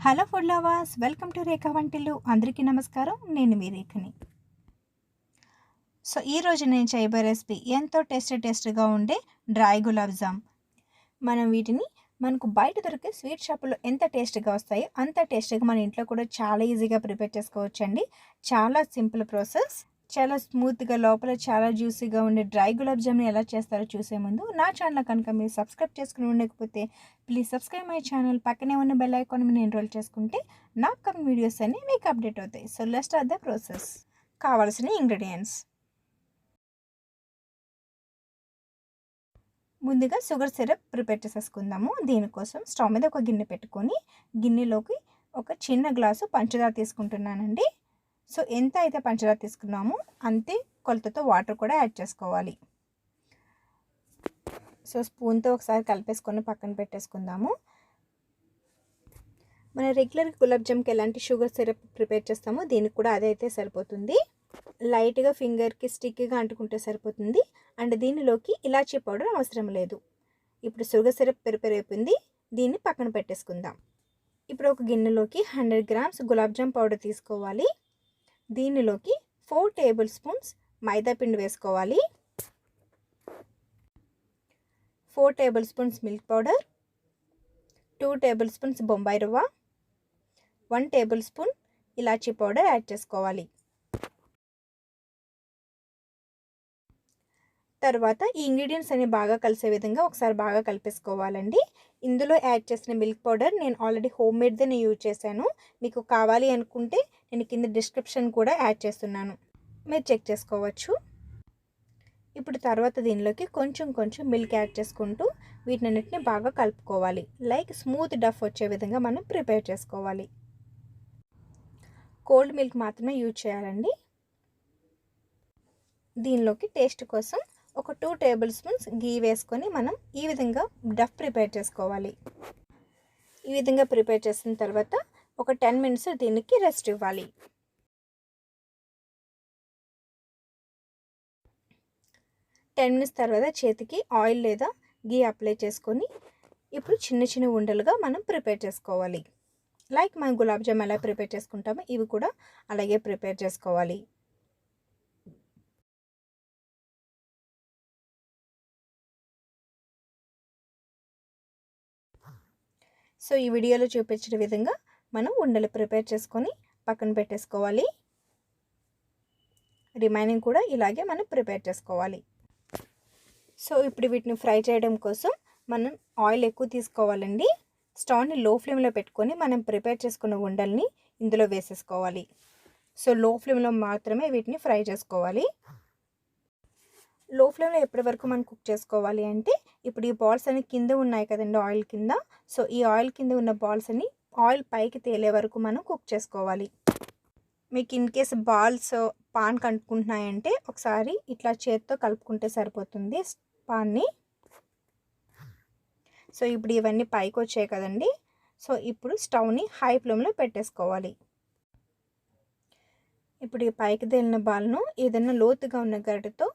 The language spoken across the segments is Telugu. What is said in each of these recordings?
Hello food lovers, welcome to Rekha వంటిల్లు. అందరికీ నమస్కారం. నేను మీ రేఖని. సో ఈరోజు నేను చేయబోయే రెసిపీ ఎంతో టేస్టీగా ఉండే డ్రై గులాబ్ జామ్. మనం వీటిని మనకు బయట దొరికే స్వీట్ షాపులో ఎంత టేస్టీగా వస్తాయో అంత టేస్టీగా మన ఇంట్లో కూడా చాలా ఈజీగా ప్రిపేర్ చేసుకోవచ్చండి. చాలా సింపుల్ ప్రాసెస్. చాలా స్మూత్గా లోపల చాలా జ్యూసీగా ఉండే డ్రై గులాబ్ జామ్ని ఎలా చేస్తారో చూసే ముందు నా ఛానల్ కనుక మీరు సబ్స్క్రైబ్ చేసుకుని ఉండకపోతే ప్లీజ్ సబ్స్క్రైబ్ మై ఛానల్. పక్కనే ఉన్న బెల్ ఐకాన్ మీద ఎన్రోల్ చేసుకుంటే నా అప్కమింగ్ వీడియోస్ అన్నీ మీకు అప్డేట్ అవుతాయి. So let's start the process. కావాల్సిన ఇంగ్రీడియంట్స్. ముందుగా షుగర్ సిరప్ ప్రిపేర్ చేసేసుకుందాము. దీనికోసం స్టవ్ మీద ఒక గిన్నె పెట్టుకొని గిన్నెలోకి ఒక చిన్న గ్లాసు పంచదార తీసుకుంటున్నానండి. సో ఎంత అయితే పంచదార తీసుకున్నామో అంతే కొలతతో వాటర్ కూడా యాడ్ చేసుకోవాలి. సో స్పూన్తో ఒకసారి కలిపేసుకొని పక్కన పెట్టేసుకుందాము. మన రెగ్యులర్ గులాబ్ జామ్కి ఎలాంటి షుగర్ సిరప్ ప్రిపేర్ చేస్తామో దీనికి కూడా అదే అయితే సరిపోతుంది. లైట్గా ఫింగర్కి స్టిక్గా అంటుకుంటే సరిపోతుంది. అండ్ దీనిలోకి ఇలాచీ పౌడర్ అవసరం లేదు. ఇప్పుడు షుగర్ సిరప్ ప్రిపేర్ అయిపోయింది. దీన్ని పక్కన పెట్టేసుకుందాం. ఇప్పుడు ఒక గిన్నెలోకి 100 గ్రామ్స్ గులాబ్ జామ్ పౌడర్ తీసుకోవాలి. దీనిలోకి 4 టేబుల్ స్పూన్స్ మైదా పిండి వేసుకోవాలి. 4 table spoons milk powder, 2 table spoons Bombay రవ్వ, 1 టేబుల్ స్పూన్ ఇలాచీ పౌడర్ యాడ్ చేసుకోవాలి. తర్వాత ఈ ఇంగ్రీడియంట్స్ అన్ని బాగా కలిసే విధంగా ఒకసారి బాగా కలిపేసుకోవాలండి. ఇందులో యాడ్ చేసిన మిల్క్ పౌడర్ నేను ఆల్రెడీ హోమ్ మేడ్దే యూజ్ చేశాను. మీకు కావాలి అనుకుంటే నేను కింద డిస్క్రిప్షన్ కూడా యాడ్ చేస్తున్నాను, మీరు చెక్ చేసుకోవచ్చు. ఇప్పుడు తర్వాత దీనిలోకి కొంచెం మిల్క్ యాడ్ చేసుకుంటూ వీటినన్నిటిని బాగా కలుపుకోవాలి. లైక్ స్మూత్ డఫ్ వచ్చే విధంగా మనం ప్రిపేర్ చేసుకోవాలి. కోల్డ్ మిల్క్ మాత్రమే యూజ్ చేయాలండి. దీనిలోకి టేస్ట్ కోసం ఒక 2 టేబుల్ స్పూన్స్ గీ వేసుకొని మనం ఈ విధంగా డఫ్ ప్రిపేర్ చేసుకోవాలి. ఈ విధంగా ప్రిపేర్ చేసిన తర్వాత ఒక 10 మినిట్స్ దీనికి రెస్ట్ ఇవ్వాలి. 10 మినిట్స్ తర్వాత చేతికి ఆయిల్ లేదా గీ అప్లై చేసుకొని ఇప్పుడు చిన్న ఉండలుగా మనం ప్రిపేర్ చేసుకోవాలి. లైక్ మనం గులాబ్ జామ్ ఎలా ప్రిపేర్ చేసుకుంటామో ఇవి కూడా అలాగే ప్రిపేర్ చేసుకోవాలి. సో ఈ వీడియోలో చూపించిన విధంగా మనం ఉండలు ప్రిపేర్ చేసుకొని పక్కన పెట్టేసుకోవాలి. రిమైనింగ్ కూడా ఇలాగే మనం ప్రిపేర్ చేసుకోవాలి. సో ఇప్పుడు వీటిని ఫ్రై చేయడం కోసం మనం ఆయిల్ ఎక్కువ తీసుకోవాలండి. స్టవ్ని లో ఫ్లేమ్లో పెట్టుకొని మనం ప్రిపేర్ చేసుకున్న ఉండల్ని ఇందులో వేసేసుకోవాలి. సో లో ఫ్లేమ్లో మాత్రమే వీటిని ఫ్రై చేసుకోవాలి. లో ఫ్లేమ్లో ఎప్పటి వరకు మనం కుక్ చేసుకోవాలి అంటే ఇప్పుడు ఈ బాల్స్ అన్ని కింద ఉన్నాయి కదండి ఆయిల్ కింద. సో ఈ ఆయిల్ కింద ఉన్న బాల్స్ అన్ని ఆయిల్ పైకి తేలే వరకు మనం కుక్ చేసుకోవాలి. మీకు ఇన్ కేస్ బాల్స్ పాన్కి అంటుకుంటున్నాయంటే ఒకసారి ఇట్లా చేత్తో కలుపుకుంటే సరిపోతుంది పాన్ని. సో ఇప్పుడు ఇవన్నీ పైకి వచ్చాయి కదండి. సో ఇప్పుడు స్టవ్ని హై ఫ్లేమ్లో పెట్టేసుకోవాలి. ఇప్పుడు ఈ పైకి తేలిన బాల్ను ఏదైనా లోతుగా ఉన్న గరిటెతో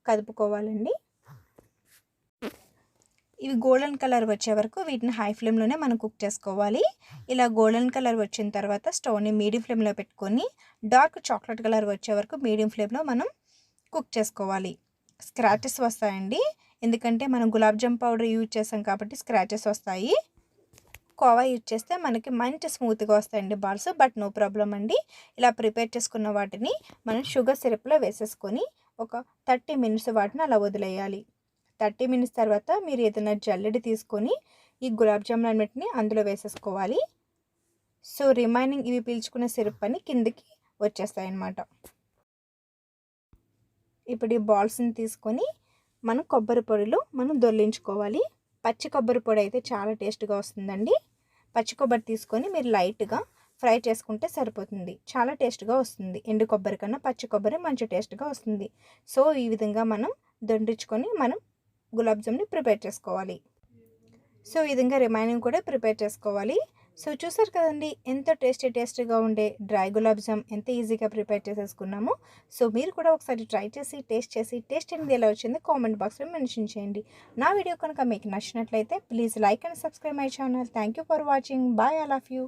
కదుపుకోవాలండి. ఇవి గోల్డెన్ కలర్ వచ్చే వరకు వీటిని హై ఫ్లేమ్లోనే మనం కుక్ చేసుకోవాలి. ఇలా గోల్డెన్ కలర్ వచ్చిన తర్వాత స్టవ్ని మీడియం ఫ్లేమ్లో పెట్టుకొని డార్క్ చాక్లెట్ కలర్ వచ్చే వరకు మీడియం ఫ్లేమ్లో మనం కుక్ చేసుకోవాలి. స్క్రాచెస్ వస్తాయండి, ఎందుకంటే మనం గులాబ్ జామ్ పౌడర్ యూజ్ చేసాం కాబట్టి స్క్రాచెస్ వస్తాయి. కోవా యూజ్ చేస్తే మనకి మంచి స్మూత్గా వస్తాయండి బాల్స్, బట్ నో ప్రాబ్లం అండి. ఇలా ప్రిపేర్ చేసుకున్న వాటిని మనం షుగర్ సిరప్లో వేసేసుకొని ఒక 30 మినిట్స్ వాటిని అలా వదిలేయాలి. 30 మినిట్స్ తర్వాత మీరు ఏదైనా జల్లెడ తీసుకొని ఈ గులాబ్ జామున్ అన్నిటిని అందులో వేసేసుకోవాలి. సో రిమైనింగ్ ఇవి పీల్చుకునే సిరప్ అని కిందకి వచ్చేస్తాయి అన్నమాట. ఇప్పుడు ఈ బాల్స్ని తీసుకొని మనం కొబ్బరి పొడిలో మనం దొర్లించుకోవాలి. పచ్చి కొబ్బరి పొడి అయితే చాలా టేస్ట్గా వస్తుందండి. పచ్చి కొబ్బరి తీసుకొని మీరు లైట్గా ఫ్రై చేసుకుంటే సరిపోతుంది, చాలా టేస్ట్గా వస్తుంది. ఎండు కొబ్బరి కన్నా పచ్చి కొబ్బరి మంచి టేస్ట్గా వస్తుంది. సో ఈ విధంగా మనం దొండించుకొని మనం గులాబ్ జామ్ని ప్రిపేర్ చేసుకోవాలి. సో ఈ విధంగా రిమైనింగ్ కూడా ప్రిపేర్ చేసుకోవాలి. సో చూసారు కదండి ఎంత టేస్టీగా ఉండే డ్రై గులాబ్ జామ్ ఎంత ఈజీగా ప్రిపేర్ చేసేసుకున్నాము. సో మీరు కూడా ఒకసారి ట్రై చేసి టేస్ట్ అనేది ఎలా వచ్చిందో కామెంట్ బాక్స్లో మెన్షన్ చేయండి. నా వీడియో కనుక మీకు నచ్చినట్లయితే please like and subscribe my channel. Thank you for watching. Bye, all of you.